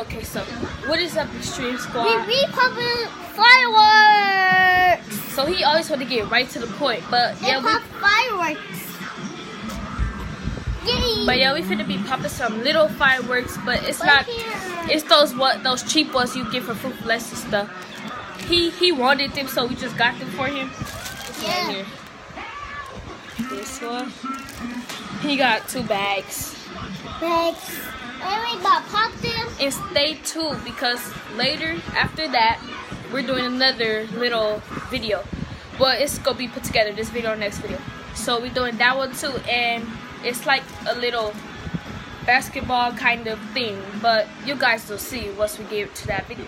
Okay, so what is up, Extreme Squad? We popping fireworks. So he always want to get right to the point, but They pop fireworks. Yay. But yeah, we finna be popping some little fireworks, but it's Right not. here. It's those cheap ones you get for Fruit Less and stuff. He wanted them, so we just got them for him. It's Yeah. right here. This one. He got 2 bags. Thanks. And we about to pop them. And stay tuned because later after that we're doing another little video. Well, it's gonna be put together, this video or next video. So we're doing that one too, and it's like a little basketball kind of thing, but you guys will see once we get to that video.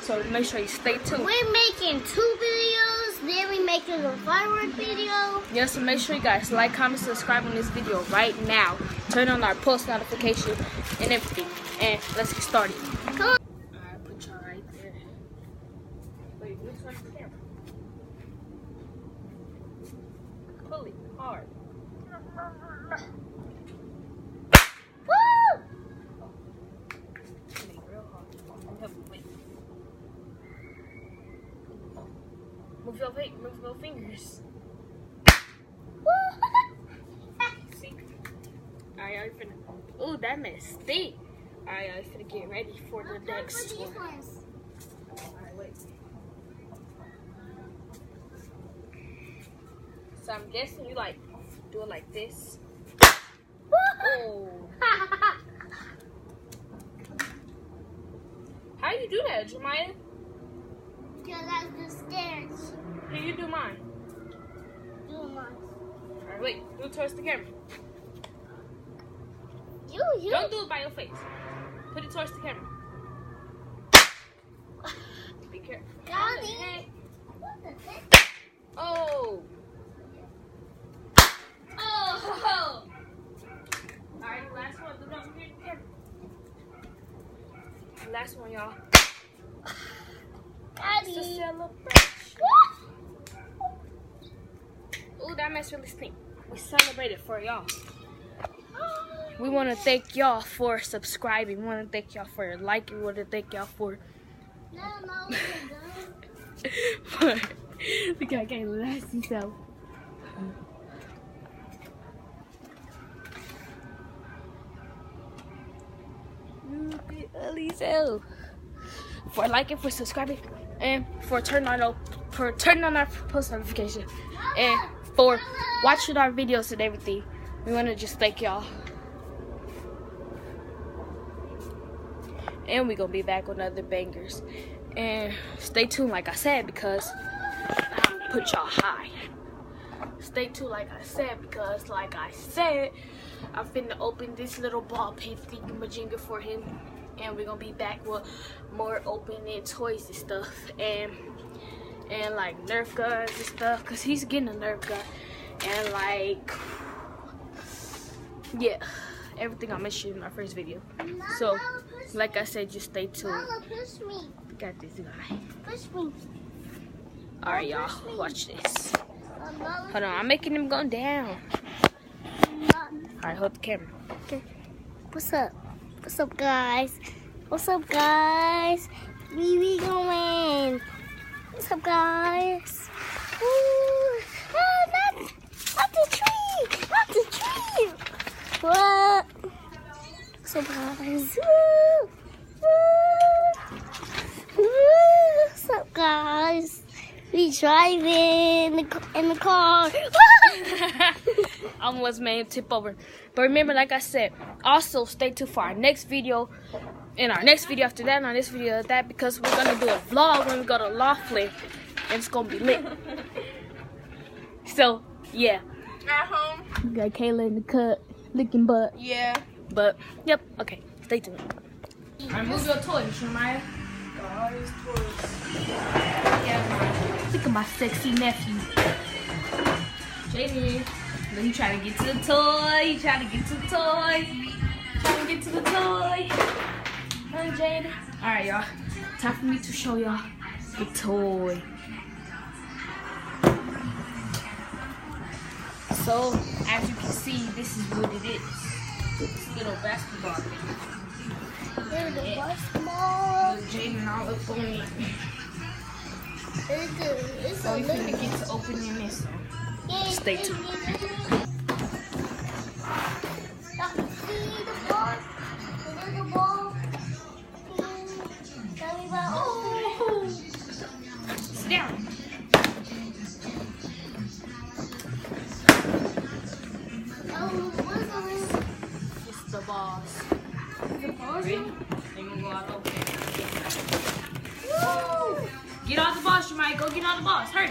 So make sure you stay tuned. We're making 2 videos. Then we making a firework video. Yeah, so make sure you guys like, comment, subscribe on this video right now. Turn on our post notification and everything. And let's get started. Come on. Alright, put y'all right there. Wait, which one's the camera? Pull it hard. Woo! Pull it real hard. Help me, wait. Move your fingers. Woo! See? Alright, finna. Ooh, that mess stink. Alright, finna get ready for the next one. Alright, wait. So I'm guessing you like do it like this. Oh. How you do that, Jemiah? Because that's the stairs. Can you do mine? Do mine. Alright, wait. Do it towards the camera. You. Don't do it by your face. Put it towards the camera. Be careful. Got it. Hey. What the heck? Oh. Oh. Alright, last one. Do not forget the camera. Last one, y'all. It's a Daddy. celebration. Ooh, that mess really stink. We celebrated for y'all. We want to thank y'all for subscribing. We want to thank y'all for liking. We want to thank y'all for... No, we're done. Look, I can't last yourself. For liking, for subscribing, and for turning on our post notification, and for watching our videos and everything. We want to just thank y'all. And we're gonna be back with other bangers. And stay tuned, like I said, because I'm gonna put y'all high. Stay tuned, like I said, because like I said, I'm finna open this little ball pit thingamajigger for him. And we're gonna be back with more opening toys and stuff. And like Nerf guns and stuff, because he's getting a Nerf gun. And like, yeah, everything I mentioned in our first video. So, like I said, just stay tuned. Mama, push me. We got this guy. Push me. Alright, y'all, watch this. Mama, Hold on, I'm making him go down. Alright, hold the camera. Okay. What's up? What's up, guys? What's up, guys? We going. What's up, guys? Ooh. Oh, not the tree. Not the tree. What? What's up, guys? Woo. Woo. Woo. What's up, guys? We driving in the car. I almost made him tip over. But remember, like I said, also stay tuned for our next video. And our next video after that, and our next video after that, because we're going to do a vlog when we go to Laughlin. And it's going to be lit. So, yeah. At home? We got Kayla in the cut, licking butt. Yeah. But, yep, okay, stay tuned. Alright, move your toys, Shemaya. All these toys. Look at my sexy nephew. Jaden. Look, he trying to get to the toy. He trying to get to the toy. Trying to get to the toy. Huh, Jaden? Alright, y'all. Time for me to show y'all the toy. So, as you can see, this is what it is. It's a little basketball thing. There's the basketball. Boom. It's So a we little. finna get to opening this. Yay, Stay tuned. See the ball? The little ball? Tell me about. Oh! Sit down. What's on this? It's the boss. The ball? Ready? They gonna go all over there. Woo! Get all the boss, you might go get all the boss. Hurry.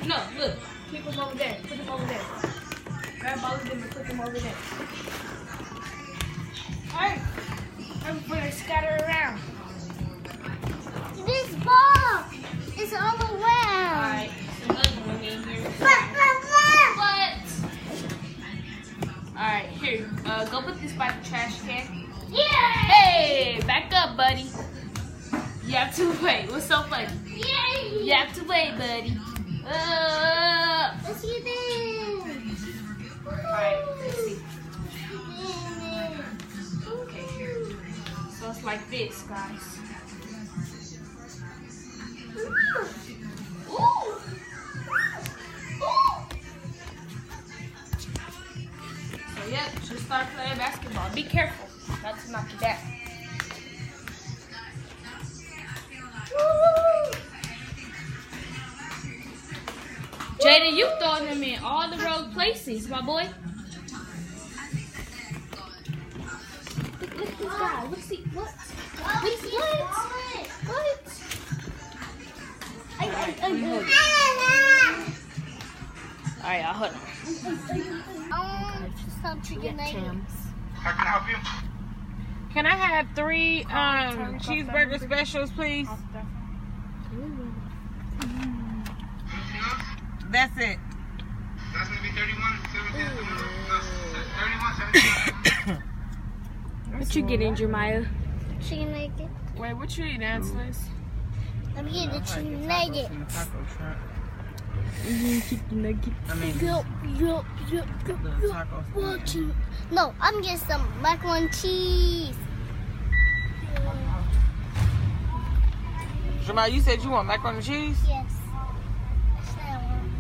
No, look. Keep them over there. Put them over there. Grab all of them and put them over there. Hurry. Hurry before they scatter around. This ball is all around. Alright. Another one in here. What? Alright, here. Go put this by the trash can. Yeah! Hey, back up, buddy. You have to wait. What's so funny? Yay! You have to wait, buddy. Let's get in. Alright, let's see. Okay, here. So it's like this, guys. Ooh. So yep, just start playing basketball. Be careful not to knock you down. Jaden, you throwing them in all the wrong places, my boy. Look at this guy. Let's see what? Alright, y'all, hold on. Some chicken nuggets. How can I help you? Can I have 3 cheeseburger specials, please? Anything else? That's it. That's gonna be 31, 17, 31, 17. What you getting, Jeremiah? Chicken nugget. Wait, what you eating, Angeles? I'm getting the chicken nugget. Chicken nugget. I mean, Yup. the tacos. Watching. No, I'm getting some macaroni and cheese. Jamal, you said you want macaroni and cheese? Yes. That's that one.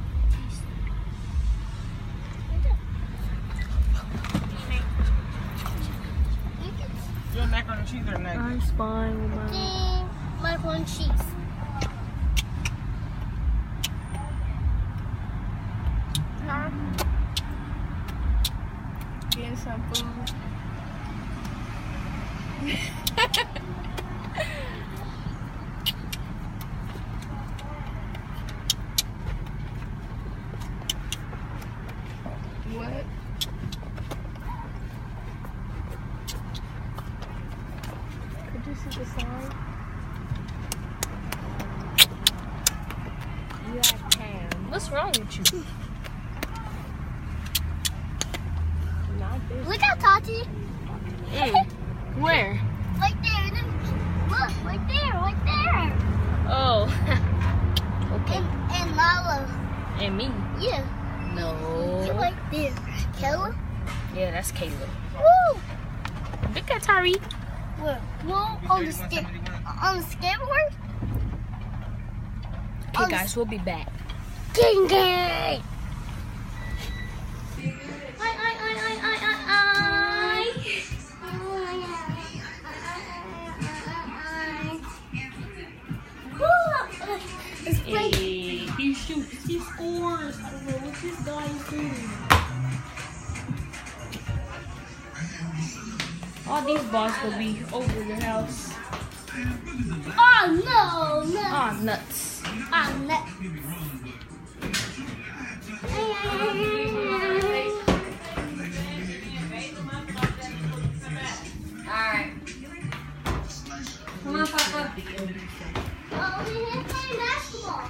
You want macaroni and cheese or nuggets? fine with mine. Macaroni and cheese. Getting some food. What? Could you see the sign? Yeah, I can. What's wrong with you? Not this. Look out, Tati. Where? Right there. Look, right there, right there. Oh. Okay. And Lala. And me? Yeah. No. You're right there. Kayla? Yeah, that's Caleb. Woo! Look at Tariq. Where? Well, on the skateboard? Okay, guys, we'll be back. Gang gang! It's Hey, he shoots, he scores. I don't know what this guy is doing. All these balls will be over your house. Oh no, no. Ah, nuts. Oh, no. Alright. Come on, Papa. Oh, we're here playing basketball.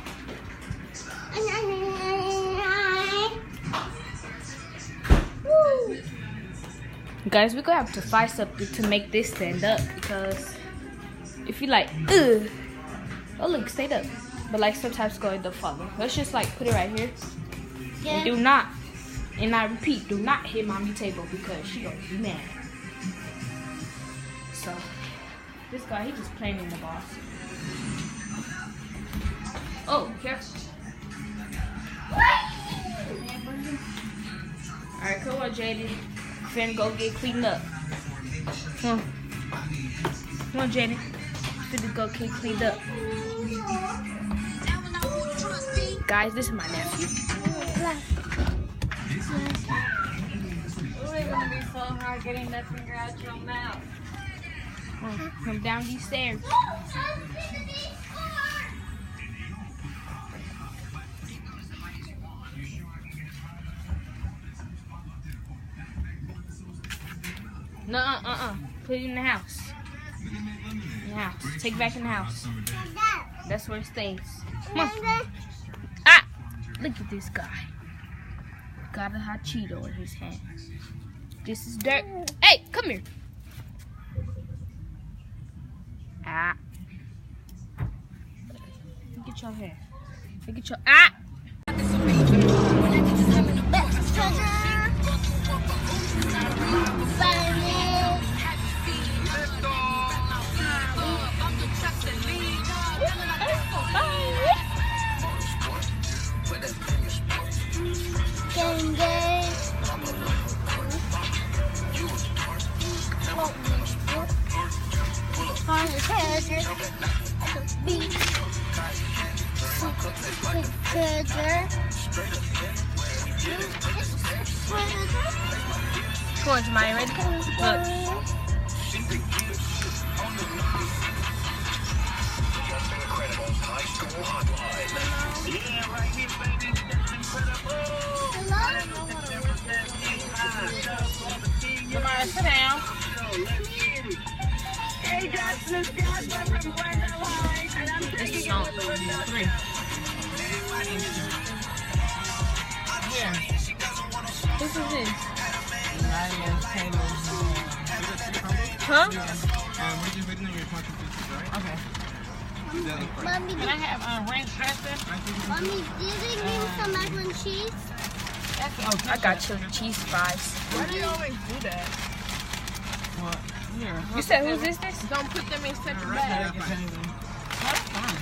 Woo! Guys, we're gonna have to find something to make this stand up because if you like, ugh, oh look, stayed up. But like sometimes go end up falling. Let's just like put it right here. And do not, and I repeat, do not hit mommy table because she gonna be mad. So, This guy, he just playing in the boss. Oh, careful. Alright, come on, Jaden. Finna go get cleaned up. Come on. Come on, Jaden. Finna go get cleaned up. Guys, this is my nephew. It's gonna be so hard getting that finger out your mouth. Come down these stairs. No, put it in the house. In the house. Take it back in the house. That's where it stays. Come on. Ah! Look at this guy. Got a hot Cheeto in his hand. This is dirt. Hey, come here. Ah. Look at your hair. Look at your ah. Come on, Jemiah, ready? Look. Jemiah, sit down. This is song 3. Yeah. This is this. Huh? We're just waiting on your content pieces, right? Okay. Mommy, Can I have ranch dressing? Mommy, do you think maybe some mac and cheese? That's I got chili cheese fries. Why do you always do that? What? Here. You said who's this? Don't put them in separate bags. That's fine.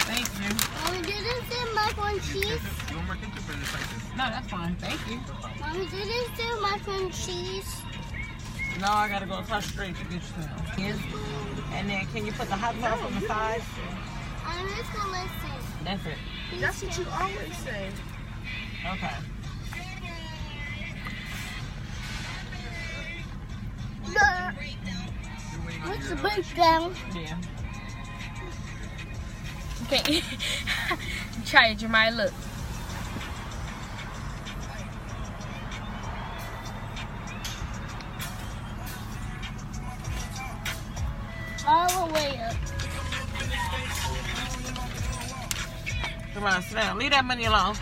Thank you. Mommy, do this do mac and cheese? You want more ketchup for the spices? No, that's fine. Thank you. Mommy, do this do mac and cheese? No, I gotta go across the street to get you some. And then can you put the hot sauce on the side? I'm just gonna listen. That's it. That's what you always say. Okay. What's the breakdown? Yeah. Okay. Try it, Jemiah. Look. All the way up. Come on, sit down. Leave that money alone.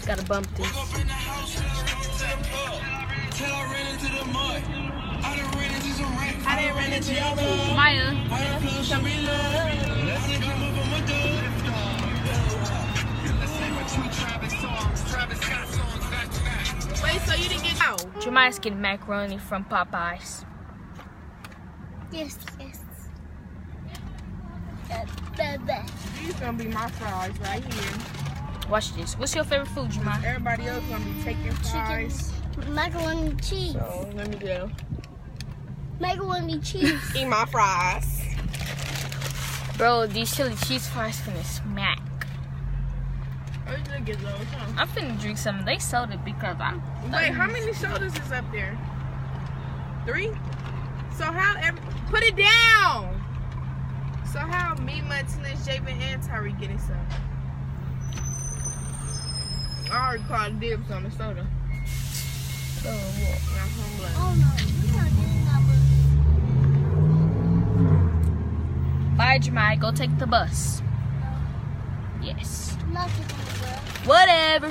Gotta bump this. I didn't run into your Maya. Wait, so you didn't get out? Jemiah's getting macaroni from Popeyes. Yes, yes. These gonna be my fries right here. Watch this. What's your favorite food, Jemiah? Everybody else gonna be taking fries. Macaroni and cheese. So let me go. Macaroni and cheese. Eat my fries. Bro, these chili cheese fries finna smack. I'm finna drink some of they soda because I'm Wait, how many sodas is up there? 3? So how put it down. So how me, Martinez, Javen, and Tyree getting some? I already called dibs on the soda. Oh no, you not getting that Bye, Jemiah. Go take the bus. Yes. one. Not getting that. Whatever.